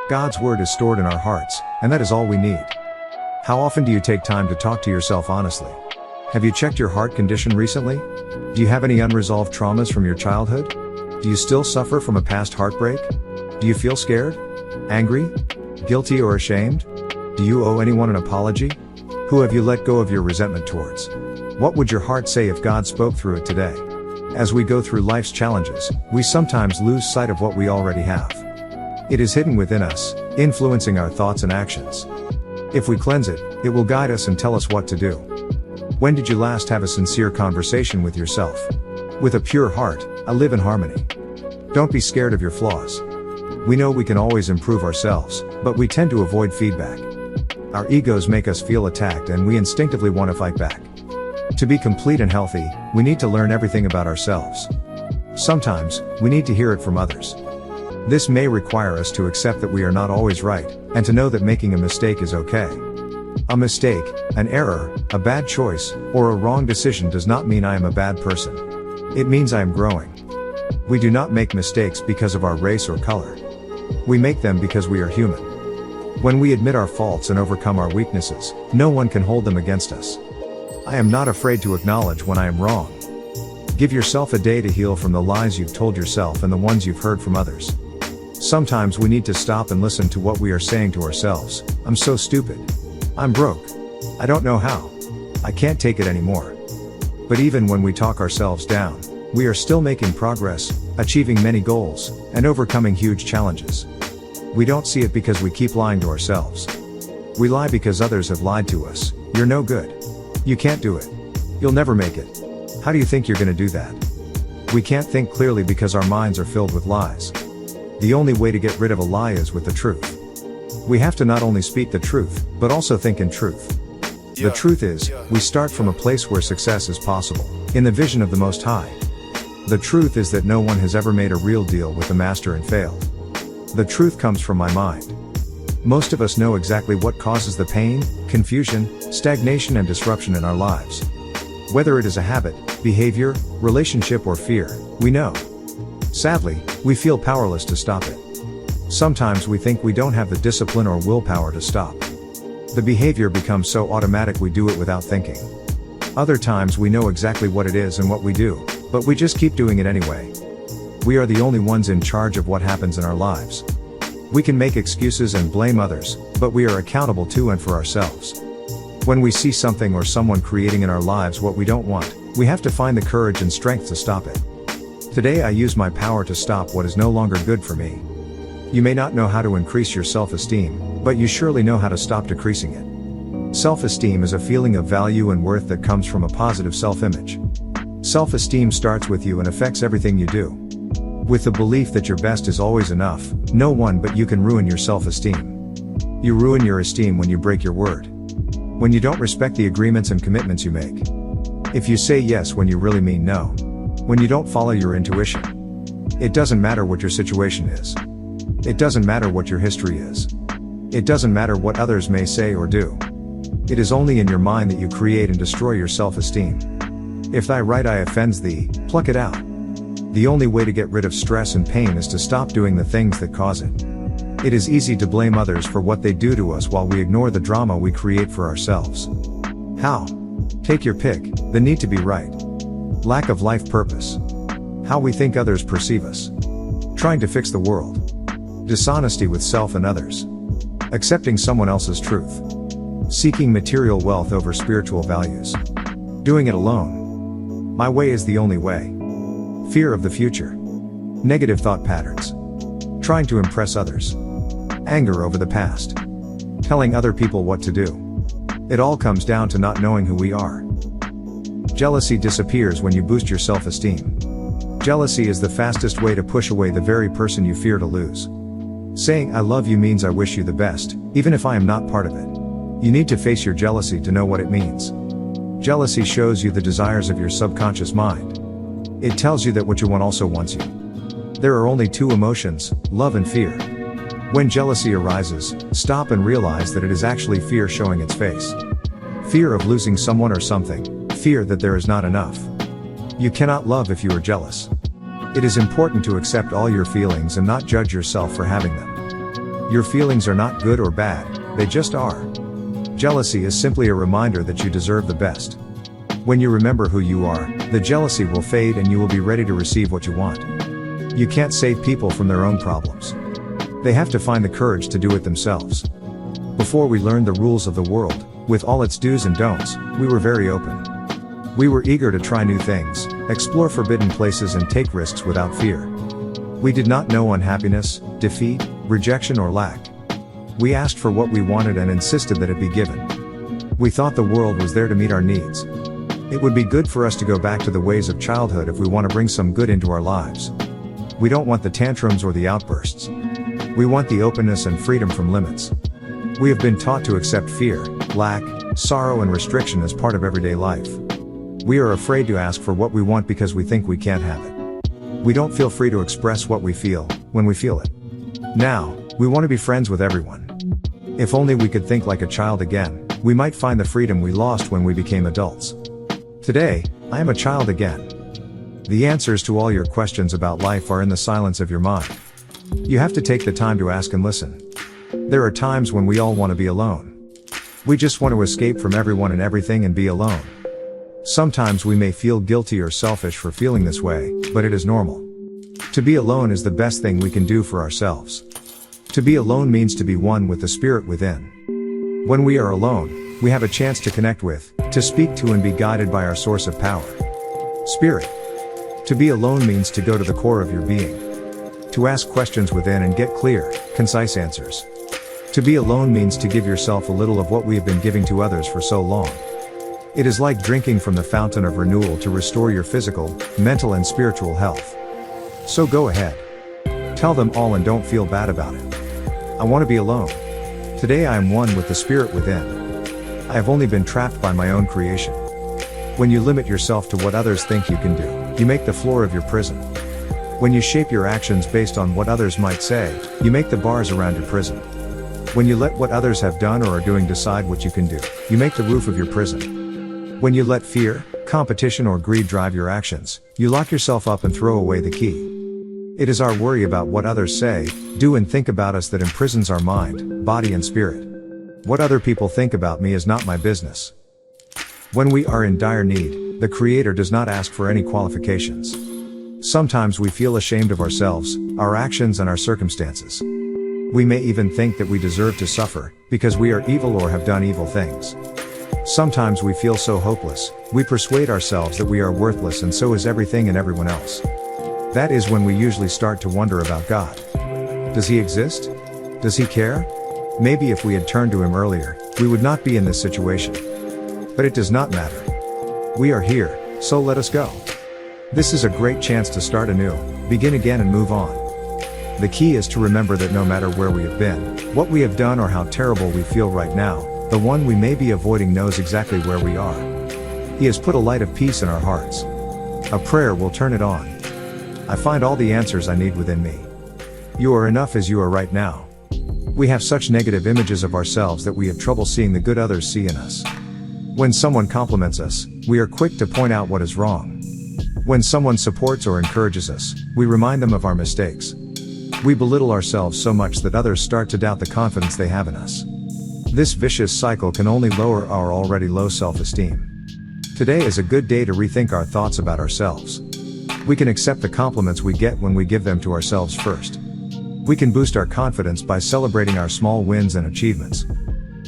God's word is stored in our hearts, and that is all we need. How often do you take time to talk to yourself honestly? Have you checked your heart condition recently? Do you have any unresolved traumas from your childhood? Do you still suffer from a past heartbreak? Do you feel scared? Angry? Guilty or ashamed? Do you owe anyone an apology? Who have you let go of your resentment towards? What would your heart say if God spoke through it today? As we go through life's challenges, we sometimes lose sight of what we already have. It is hidden within us, influencing our thoughts and actions. If we cleanse it, it will guide us and tell us what to do. When did you last have a sincere conversation with yourself? With a pure heart, I live in harmony. Don't be scared of your flaws. We know we can always improve ourselves, but we tend to avoid feedback. Our egos make us feel attacked and we instinctively want to fight back. To be complete and healthy, we need to learn everything about ourselves. Sometimes, we need to hear it from others. This may require us to accept that we are not always right, and to know that making a mistake is okay. A mistake, an error, a bad choice, or a wrong decision does not mean I am a bad person. It means I am growing. We do not make mistakes because of our race or color. We make them because we are human. When we admit our faults and overcome our weaknesses, no one can hold them against us. I am not afraid to acknowledge when I am wrong. Give yourself a day to heal from the lies you've told yourself and the ones you've heard from others. Sometimes we need to stop and listen to what we are saying to ourselves. I'm so stupid. I'm broke. I don't know how. I can't take it anymore. But even when we talk ourselves down, we are still making progress, achieving many goals, and overcoming huge challenges. We don't see it because we keep lying to ourselves. We lie because others have lied to us. You're no good. You can't do it. You'll never make it. How do you think you're gonna do that? We can't think clearly because our minds are filled with lies. The only way to get rid of a lie is with the truth. We have to not only speak the truth, but also think in truth. The truth is, we start from a place where success is possible, in the vision of the Most High. The truth is that no one has ever made a real deal with the Master and failed. The truth comes from my mind. Most of us know exactly what causes the pain, confusion, stagnation and disruption in our lives. Whether it is a habit, behavior, relationship or fear, we know. Sadly, we feel powerless to stop it. Sometimes we think we don't have the discipline or willpower to stop. The behavior becomes so automatic we do it without thinking. Other times we know exactly what it is and what we do, but we just keep doing it anyway. We are the only ones in charge of what happens in our lives. We can make excuses and blame others, but we are accountable to and for ourselves. When we see something or someone creating in our lives what we don't want, we have to find the courage and strength to stop it. Today I use my power to stop what is no longer good for me. You may not know how to increase your self-esteem, but you surely know how to stop decreasing it. Self-esteem is a feeling of value and worth that comes from a positive self-image. Self-esteem starts with you and affects everything you do. With the belief that your best is always enough, no one but you can ruin your self-esteem. You ruin your esteem when you break your word. When you don't respect the agreements and commitments you make. If you say yes when you really mean no. When you don't follow your intuition. It doesn't matter what your situation is. It doesn't matter what your history is. It doesn't matter what others may say or do. It is only in your mind that you create and destroy your self-esteem. If thy right eye offends thee, pluck it out. The only way to get rid of stress and pain is to stop doing the things that cause it. It is easy to blame others for what they do to us while we ignore the drama we create for ourselves. How? Take your pick. The need to be right. Lack of life purpose. How we think others perceive us. Trying to fix the world. Dishonesty with self and others. Accepting someone else's truth. Seeking material wealth over spiritual values. Doing it alone. My way is the only way. Fear of the future. Negative thought patterns. Trying to impress others. Anger over the past. Telling other people what to do. It all comes down to not knowing who we are. Jealousy disappears when you boost your self-esteem. Jealousy is the fastest way to push away the very person you fear to lose. Saying I love you means I wish you the best, even if I am not part of it. You need to face your jealousy to know what it means. Jealousy shows you the desires of your subconscious mind. It tells you that what you want also wants you. There are only two emotions, love and fear. When jealousy arises, stop and realize that it is actually fear showing its face. Fear of losing someone or something. Fear that there is not enough. You cannot love if you are jealous. It is important to accept all your feelings and not judge yourself for having them. Your feelings are not good or bad, they just are. Jealousy is simply a reminder that you deserve the best. When you remember who you are, the jealousy will fade and you will be ready to receive what you want. You can't save people from their own problems. They have to find the courage to do it themselves. Before we learned the rules of the world, with all its do's and don'ts, we were very open. We were eager to try new things, explore forbidden places and take risks without fear. We did not know unhappiness, defeat, rejection or lack. We asked for what we wanted and insisted that it be given. We thought the world was there to meet our needs. It would be good for us to go back to the ways of childhood if we want to bring some good into our lives. We don't want the tantrums or the outbursts. We want the openness and freedom from limits. We have been taught to accept fear, lack, sorrow and restriction as part of everyday life. We are afraid to ask for what we want because we think we can't have it. We don't feel free to express what we feel, when we feel it. Now, we want to be friends with everyone. If only we could think like a child again, we might find the freedom we lost when we became adults. Today, I am a child again. The answers to all your questions about life are in the silence of your mind. You have to take the time to ask and listen. There are times when we all want to be alone. We just want to escape from everyone and everything and be alone. Sometimes we may feel guilty or selfish for feeling this way, but it is normal. To be alone is the best thing we can do for ourselves. To be alone means to be one with the spirit within. When we are alone, we have a chance to connect with, to speak to and be guided by our source of power. Spirit. To be alone means to go to the core of your being. To ask questions within and get clear, concise answers. To be alone means to give yourself a little of what we have been giving to others for so long. It is like drinking from the fountain of renewal to restore your physical, mental and spiritual health. So go ahead. Tell them all and don't feel bad about it. I want to be alone. Today I am one with the spirit within. I have only been trapped by my own creation. When you limit yourself to what others think you can do, you make the floor of your prison. When you shape your actions based on what others might say, you make the bars around your prison. When you let what others have done or are doing decide what you can do, you make the roof of your prison. When you let fear, competition or greed drive your actions, you lock yourself up and throw away the key. It is our worry about what others say, do and think about us that imprisons our mind, body and spirit. What other people think about me is not my business. When we are in dire need, the Creator does not ask for any qualifications. Sometimes we feel ashamed of ourselves, our actions and our circumstances. We may even think that we deserve to suffer, because we are evil or have done evil things. Sometimes we feel so hopeless, we persuade ourselves that we are worthless and so is everything and everyone else. That is when we usually start to wonder about God. Does He exist? Does He care? Maybe if we had turned to Him earlier, we would not be in this situation. But it does not matter. We are here, so let us go. This is a great chance to start anew, begin again and move on. The key is to remember that no matter where we have been, what we have done or how terrible we feel right now, the one we may be avoiding knows exactly where we are. He has put a light of peace in our hearts. A prayer will turn it on. I find all the answers I need within me. You are enough as you are right now. We have such negative images of ourselves that we have trouble seeing the good others see in us. When someone compliments us, we are quick to point out what is wrong. When someone supports or encourages us, we remind them of our mistakes. We belittle ourselves so much that others start to doubt the confidence they have in us. This vicious cycle can only lower our already low self-esteem. Today is a good day to rethink our thoughts about ourselves. We can accept the compliments we get when we give them to ourselves first. We can boost our confidence by celebrating our small wins and achievements.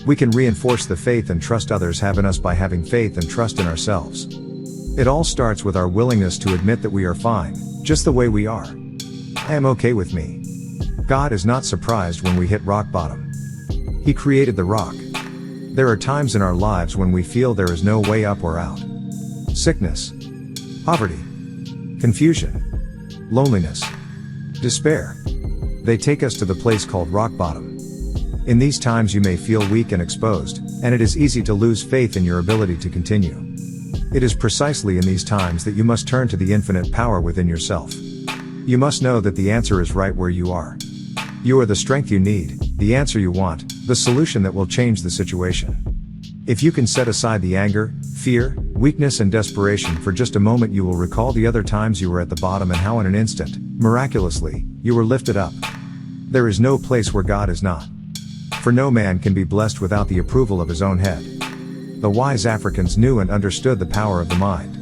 We can reinforce the faith and trust others have in us by having faith and trust in ourselves. It all starts with our willingness to admit that we are fine, just the way we are. I am okay with me. God is not surprised when we hit rock bottom. He created the rock. There are times in our lives when we feel there is no way up or out. Sickness, poverty, confusion, loneliness, despair. They take us to the place called rock bottom. In these times you may feel weak and exposed, and it is easy to lose faith in your ability to continue. It is precisely in these times that you must turn to the infinite power within yourself. You must know that the answer is right where you are. You are the strength you need, the answer you want, the solution that will change the situation. If you can set aside the anger, fear, weakness and desperation for just a moment, you will recall the other times you were at the bottom and how in an instant, miraculously, you were lifted up. There is no place where God is not. For no man can be blessed without the approval of his own head. The wise Africans knew and understood the power of the mind.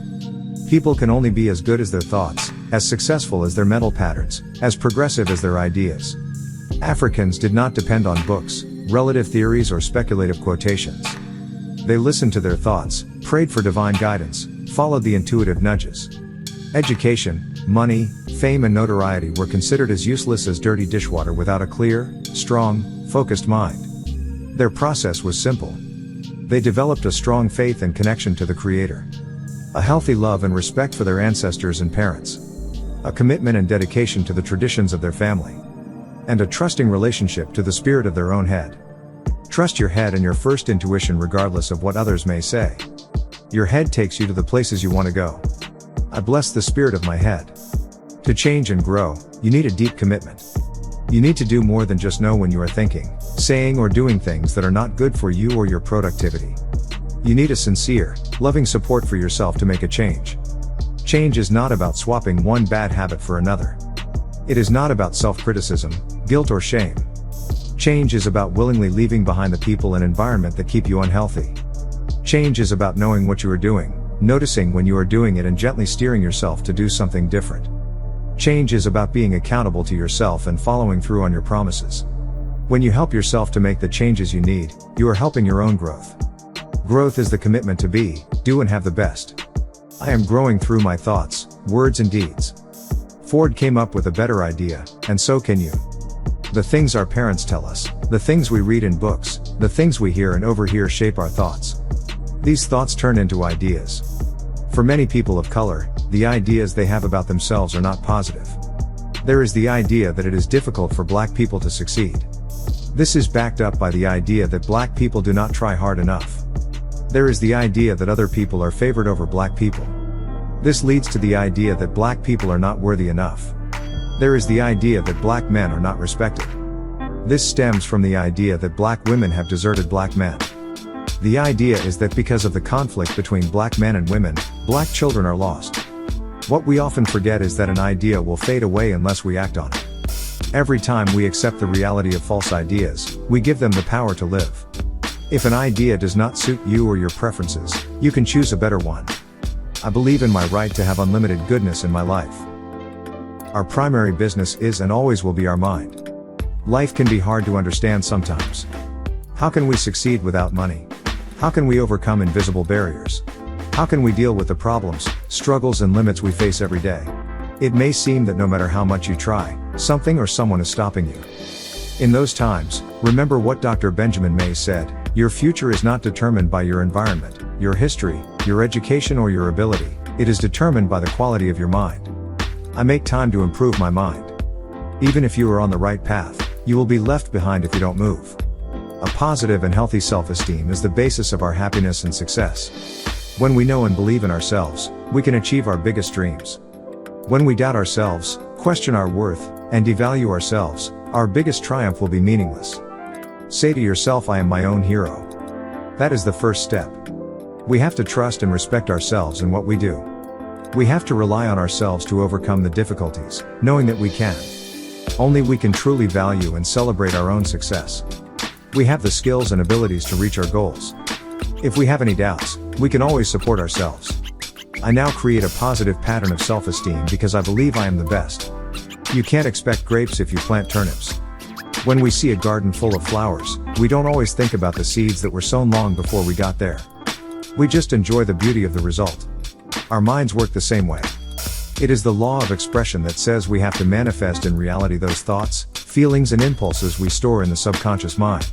People can only be as good as their thoughts, as successful as their mental patterns, as progressive as their ideas. Africans did not depend on books, relative theories or speculative quotations. They listened to their thoughts, prayed for divine guidance, followed the intuitive nudges. Education, money, fame and notoriety were considered as useless as dirty dishwater without a clear, strong, focused mind. Their process was simple. They developed a strong faith and connection to the Creator. A healthy love and respect for their ancestors and parents. A commitment and dedication to the traditions of their family. And a trusting relationship to the spirit of their own head. Trust your head and your first intuition regardless of what others may say. Your head takes you to the places you want to go. I bless the spirit of my head. To change and grow, you need a deep commitment. You need to do more than just know when you are thinking, saying or doing things that are not good for you or your productivity. You need a sincere, loving support for yourself to make a change. Change is not about swapping one bad habit for another. It is not about self-criticism, guilt or shame. Change is about willingly leaving behind the people and environment that keep you unhealthy. Change is about knowing what you are doing, noticing when you are doing it and gently steering yourself to do something different. Change is about being accountable to yourself and following through on your promises. When you help yourself to make the changes you need, you are helping your own growth. Growth is the commitment to be, do and have the best. I am growing through my thoughts, words and deeds. Ford came up with a better idea, and so can you. The things our parents tell us, the things we read in books, the things we hear and overhear shape our thoughts. These thoughts turn into ideas. For many people of color, the ideas they have about themselves are not positive. There is the idea that it is difficult for black people to succeed. This is backed up by the idea that black people do not try hard enough. There is the idea that other people are favored over black people. This leads to the idea that black people are not worthy enough. There is the idea that black men are not respected. This stems from the idea that black women have deserted black men. The idea is that because of the conflict between black men and women, black children are lost. What we often forget is that an idea will fade away unless we act on it. Every time we accept the reality of false ideas, we give them the power to live. If an idea does not suit you or your preferences, you can choose a better one. I believe in my right to have unlimited goodness in my life. Our primary business is and always will be our mind. Life can be hard to understand sometimes. How can we succeed without money? How can we overcome invisible barriers? How can we deal with the problems, struggles and limits we face every day? It may seem that no matter how much you try, something or someone is stopping you. In those times, remember what Dr. Benjamin Mays said, your future is not determined by your environment, your history, your education or your ability, it is determined by the quality of your mind. I make time to improve my mind. Even if you are on the right path, you will be left behind if you don't move. A positive and healthy self-esteem is the basis of our happiness and success. When we know and believe in ourselves, we can achieve our biggest dreams. When we doubt ourselves, question our worth, and devalue ourselves, our biggest triumph will be meaningless. Say to yourself, I am my own hero. That is the first step. We have to trust and respect ourselves in what we do. We have to rely on ourselves to overcome the difficulties, knowing that we can. Only we can truly value and celebrate our own success. We have the skills and abilities to reach our goals. If we have any doubts, we can always support ourselves. I now create a positive pattern of self-esteem because I believe I am the best. You can't expect grapes if you plant turnips. When we see a garden full of flowers, we don't always think about the seeds that were sown long before we got there. We just enjoy the beauty of the result. Our minds work the same way. It is the law of expression that says we have to manifest in reality those thoughts, feelings and impulses we store in the subconscious mind.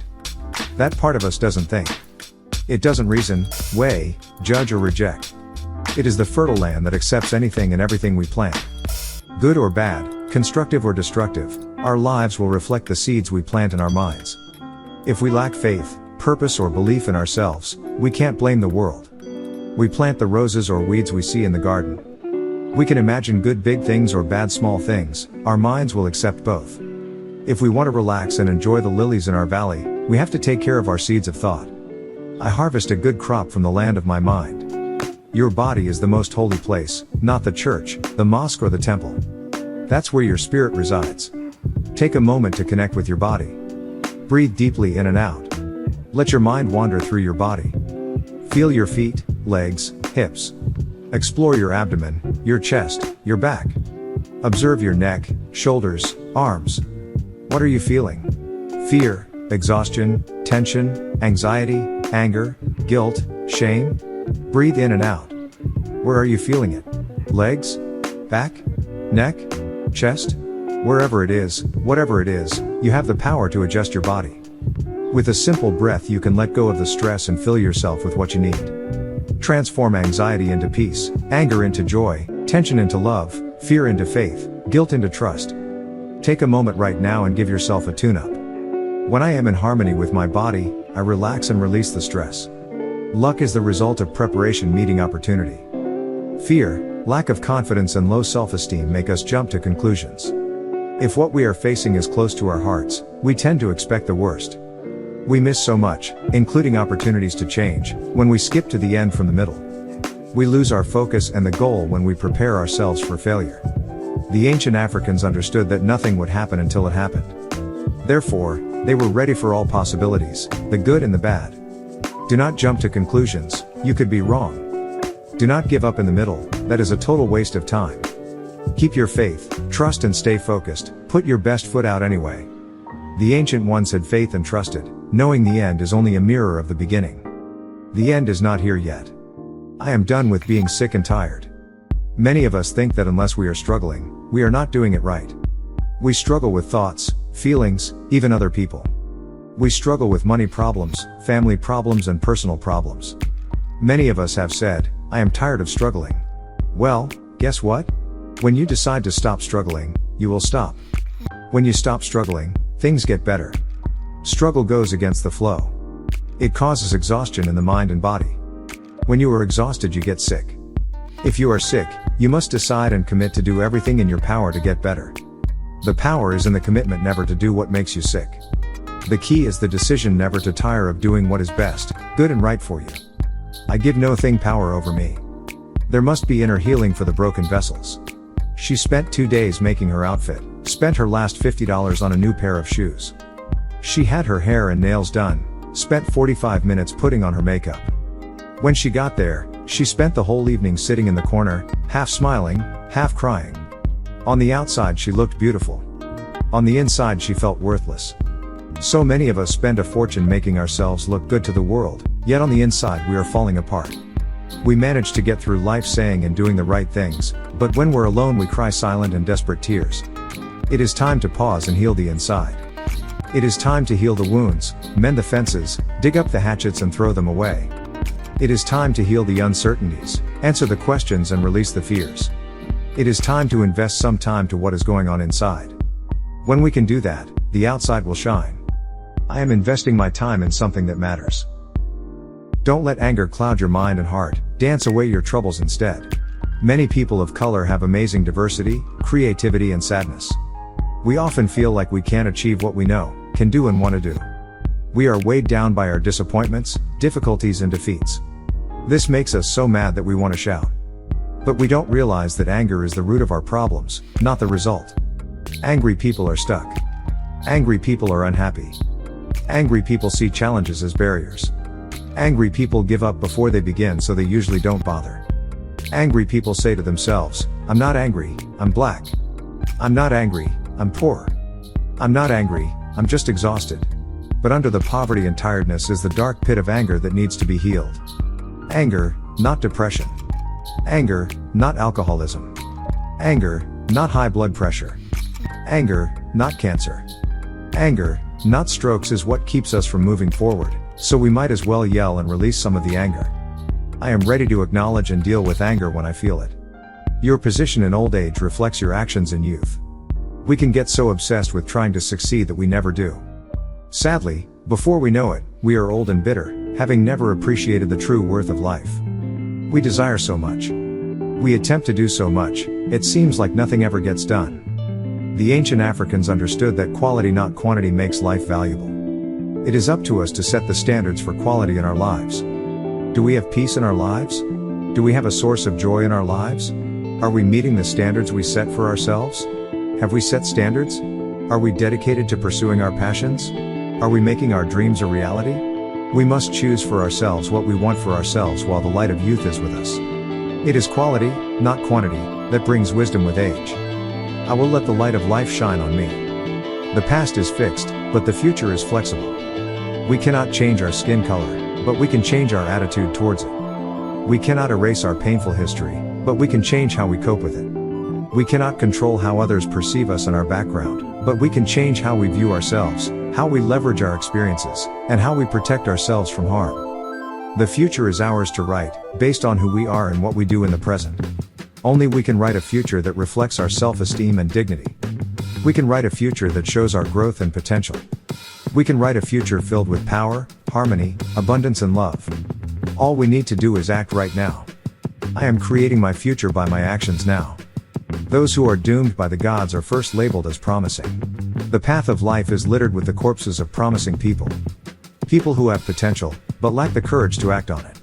That part of us doesn't think. It doesn't reason, weigh, judge or reject. It is the fertile land that accepts anything and everything we plant. Good or bad, constructive or destructive, our lives will reflect the seeds we plant in our minds. If we lack faith, purpose or belief in ourselves, we can't blame the world. We plant the roses or weeds we see in the garden. We can imagine good big things or bad small things, our minds will accept both. If we want to relax and enjoy the lilies in our valley, we have to take care of our seeds of thought. I harvest a good crop from the land of my mind. Your body is the most holy place, not the church, the mosque or the temple. That's where your spirit resides. Take a moment to connect with your body. Breathe deeply in and out. Let your mind wander through your body. Feel your feet, legs, hips. Explore your abdomen, your chest, your back. Observe your neck, shoulders, arms. What are you feeling? Fear, exhaustion, tension, anxiety, anger, guilt, shame? Breathe in and out. Where are you feeling it? Legs? Back? Neck? Chest? Wherever it is, whatever it is, you have the power to adjust your body. With a simple breath you can let go of the stress and fill yourself with what you need. Transform anxiety into peace, anger into joy, tension into love, fear into faith, guilt into trust. Take a moment right now and give yourself a tune-up. When I am in harmony with my body, I relax and release the stress. Luck is the result of preparation meeting opportunity. Fear, lack of confidence and low self-esteem make us jump to conclusions. If what we are facing is close to our hearts, we tend to expect the worst. We miss so much, including opportunities to change, when we skip to the end from the middle. We lose our focus and the goal when we prepare ourselves for failure. The ancient Africans understood that nothing would happen until it happened. Therefore, they were ready for all possibilities, the good and the bad. Do not jump to conclusions, you could be wrong. Do not give up in the middle, that is a total waste of time. Keep your faith, trust and stay focused, put your best foot out anyway. The ancient ones had faith and trusted, knowing the end is only a mirror of the beginning. The end is not here yet. I am done with being sick and tired. Many of us think that unless we are struggling, we are not doing it right. We struggle with thoughts, feelings, even other people. We struggle with money problems, family problems and personal problems. Many of us have said, I am tired of struggling. Well, guess what? When you decide to stop struggling, you will stop. When you stop struggling, things get better. Struggle goes against the flow. It causes exhaustion in the mind and body. When you are exhausted, you get sick. If you are sick, you must decide and commit to do everything in your power to get better. The power is in the commitment never to do what makes you sick. The key is the decision never to tire of doing what is best, good and right for you. I give no thing power over me. There must be inner healing for the broken vessels. She spent 2 days making her outfit, spent her last $50 on a new pair of shoes. She had her hair and nails done, spent 45 minutes putting on her makeup. When she got there, she spent the whole evening sitting in the corner, half smiling, half crying. On the outside she looked beautiful. On the inside she felt worthless. So many of us spend a fortune making ourselves look good to the world, yet on the inside we are falling apart. We manage to get through life saying and doing the right things, but when we're alone we cry silent and desperate tears. It is time to pause and heal the inside. It is time to heal the wounds, mend the fences, dig up the hatchets and throw them away. It is time to heal the uncertainties, answer the questions and release the fears. It is time to invest some time to what is going on inside. When we can do that, the outside will shine. I am investing my time in something that matters. Don't let anger cloud your mind and heart, dance away your troubles instead. Many people of color have amazing diversity, creativity and sadness. We often feel like we can't achieve what we know, can do and want to do. We are weighed down by our disappointments, difficulties and defeats. This makes us so mad that we want to shout. But we don't realize that anger is the root of our problems, not the result. Angry people are stuck. Angry people are unhappy. Angry people see challenges as barriers. Angry people give up before they begin, so they usually don't bother. Angry people say to themselves, I'm not angry, I'm black. I'm not angry, I'm poor. I'm not angry, I'm just exhausted. But under the poverty and tiredness is the dark pit of anger that needs to be healed. Anger, not depression. Anger, not alcoholism. Anger, not high blood pressure. Anger, not cancer. Anger, not strokes is what keeps us from moving forward, so we might as well yell and release some of the anger. I am ready to acknowledge and deal with anger when I feel it. Your position in old age reflects your actions in youth. We can get so obsessed with trying to succeed that we never do. Sadly, before we know it, we are old and bitter, having never appreciated the true worth of life. We desire so much. We attempt to do so much, it seems like nothing ever gets done. The ancient Africans understood that quality not quantity makes life valuable. It is up to us to set the standards for quality in our lives. Do we have peace in our lives? Do we have a source of joy in our lives? Are we meeting the standards we set for ourselves? Have we set standards? Are we dedicated to pursuing our passions? Are we making our dreams a reality? We must choose for ourselves what we want for ourselves while the light of youth is with us. It is quality, not quantity, that brings wisdom with age. I will let the light of life shine on me. The past is fixed, but the future is flexible. We cannot change our skin color, but we can change our attitude towards it. We cannot erase our painful history, but we can change how we cope with it. We cannot control how others perceive us and our background, but we can change how we view ourselves, how we leverage our experiences, and how we protect ourselves from harm. The future is ours to write, based on who we are and what we do in the present. Only we can write a future that reflects our self-esteem and dignity. We can write a future that shows our growth and potential. We can write a future filled with power, harmony, abundance and love. All we need to do is act right now. I am creating my future by my actions now. Those who are doomed by the gods are first labeled as promising. The path of life is littered with the corpses of promising people. People who have potential, but lack the courage to act on it.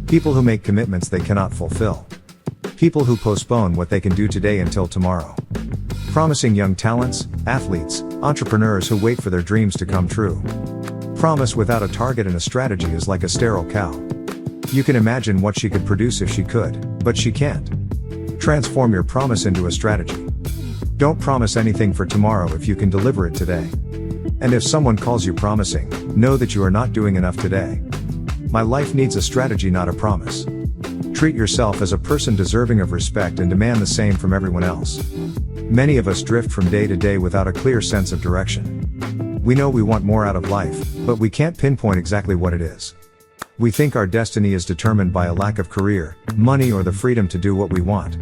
People who make commitments they cannot fulfill. People who postpone what they can do today until tomorrow. Promising young talents, athletes, entrepreneurs who wait for their dreams to come true. Promise without a target and a strategy is like a sterile cow. You can imagine what she could produce if she could, but she can't. Transform your promise into a strategy. Don't promise anything for tomorrow if you can deliver it today. And if someone calls you promising, know that you are not doing enough today. My life needs a strategy, not a promise. Treat yourself as a person deserving of respect and demand the same from everyone else. Many of us drift from day to day without a clear sense of direction. We know we want more out of life, but we can't pinpoint exactly what it is. We think our destiny is determined by a lack of career, money or the freedom to do what we want.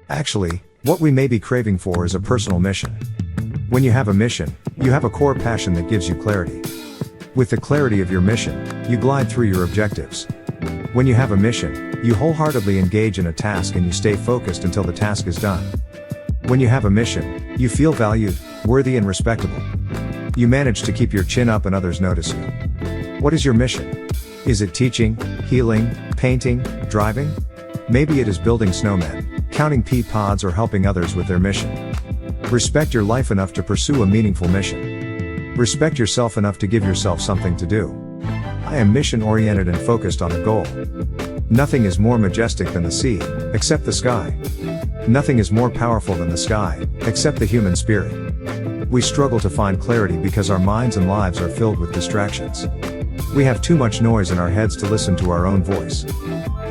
Actually, what we may be craving for is a personal mission. When you have a mission, you have a core passion that gives you clarity. With the clarity of your mission, you glide through your objectives. When you have a mission, you wholeheartedly engage in a task and you stay focused until the task is done. When you have a mission, you feel valued, worthy and respectable. You manage to keep your chin up and others notice you. What is your mission? Is it teaching, healing, painting, driving? Maybe it is building snowmen, counting pea pods or helping others with their mission. Respect your life enough to pursue a meaningful mission. Respect yourself enough to give yourself something to do. I am mission-oriented and focused on a goal. Nothing is more majestic than the sea, except the sky. Nothing is more powerful than the sky, except the human spirit. We struggle to find clarity because our minds and lives are filled with distractions. We have too much noise in our heads to listen to our own voice.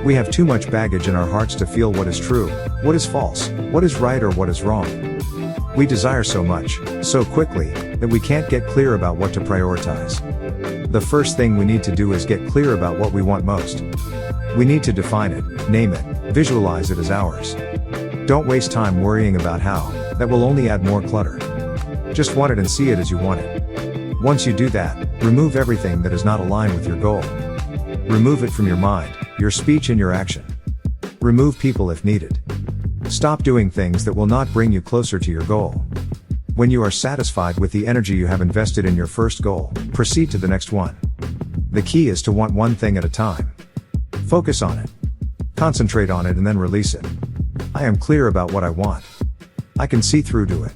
We have too much baggage in our hearts to feel what is true, what is false, what is right or what is wrong. We desire so much, so quickly, that we can't get clear about what to prioritize. The first thing we need to do is get clear about what we want most. We need to define it, name it, visualize it as ours. Don't waste time worrying about how, that will only add more clutter. Just want it and see it as you want it. Once you do that, remove everything that is not aligned with your goal. Remove it from your mind, your speech and your action. Remove people if needed. Stop doing things that will not bring you closer to your goal. When you are satisfied with the energy you have invested in your first goal, proceed to the next one. The key is to want one thing at a time. Focus on it. Concentrate on it and then release it. I am clear about what I want. I can see through to it.